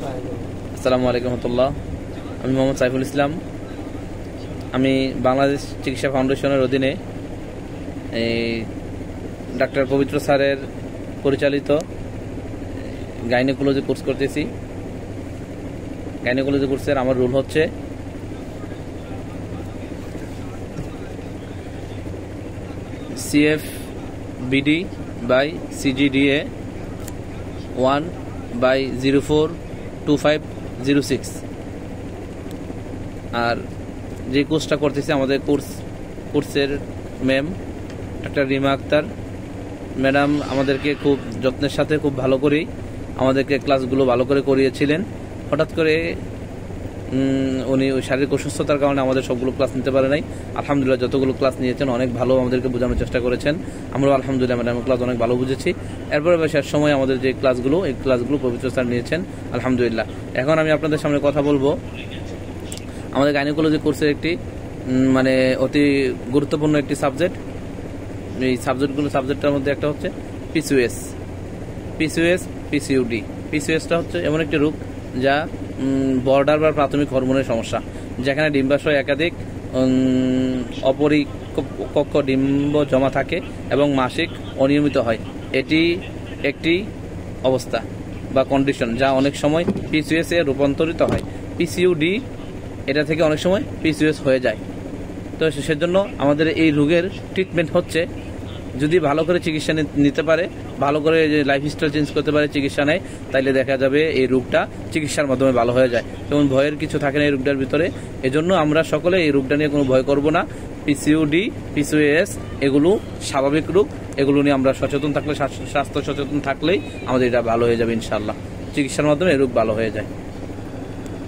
আসসালামু আলাইকুম রহমতুল্লাহ। আমি মোহাম্মদ সাইফুল ইসলাম। আমি বাংলাদেশ চিকিৎসা ফাউন্ডেশনের অধীনে ডাক্তার পবিত্র স্যারের পরিচালিত গাইনোকোলজি কোর্স করতেছি। গাইনোকোলজি কোর্সের আমার রুল হচ্ছে CFBD by CGDA 1/042506। আর যে কোর্সটা করতেছি আমাদের কোর্সের ma'am doctor Rima Akter madam আমাদেরকে খুব যত্নের সাথে খুব ভালো করেই আমাদেরকে ক্লাসগুলো ভালো করে করিয়েছিলেন। হঠাৎ করে উনি ওই শারীরিক অসুস্থতার কারণে আমাদের সবগুলো ক্লাস নিতে পারে নাই। আলহামদুলিল্লাহ যতগুলো ক্লাস নিয়েছেন অনেক ভালো আমাদেরকে বোঝানোর চেষ্টা করেছেন। আমরাও আলহামদুলিল্লাহ ম্যাডামের ক্লাস অনেক ভালো বুঝেছি। এরপরে শেষ সময় আমাদের যে ক্লাসগুলো এই ক্লাসগুলো পবিত্র স্যার নিয়েছেন আলহামদুলিল্লাহ। এখন আমি আপনাদের সামনে কথা বলবো আমাদের গাইনোকোলজি কোর্সের একটি অতি গুরুত্বপূর্ণ একটি সাবজেক্ট। এই সাবজেক্টটার মধ্যে একটা হচ্ছে PCOS, PCOD। PCOSটা হচ্ছে এমন একটি রোগ যা বর্ডার বা প্রাথমিক হরমোনের সমস্যা, যেখানে ডিম্বাশয় একাধিক অপরিপক্ক ডিম্ব জমা থাকে এবং মাসিক অনিয়মিত হয়। এটি একটি অবস্থা বা কন্ডিশন যা অনেক সময় PCOS এ রূপান্তরিত হয়। PCOD এটা থেকে অনেক সময় PCOS হয়ে যায়। তো সেজন্য আমাদের এই রোগের ট্রিটমেন্ট হচ্ছে, যদি ভালো করে চিকিৎসা নিতে পারে, ভালো করে যে লাইফস্টাইল চেঞ্জ করতে পারে, চিকিৎসা নেয়, তাইলে দেখা যাবে এই রোগটা চিকিৎসার মাধ্যমে ভালো হয়ে যায়। যেমন ভয়ের কিছু থাকে না এই রোগটার ভিতরে। এজন্য আমরা সকলে এই রোগটা নিয়ে কোনো ভয় করব না। PCOD, PCOS এগুলো স্বাভাবিক রোগ। এগুলো নিয়ে আমরা সচেতন থাকলে, স্বাস্থ্য সচেতন থাকলেই আমাদের এটা ভালো হয়ে যাবে ইনশাআল্লাহ। চিকিৎসার মাধ্যমে এই রোগ ভালো হয়ে যায়।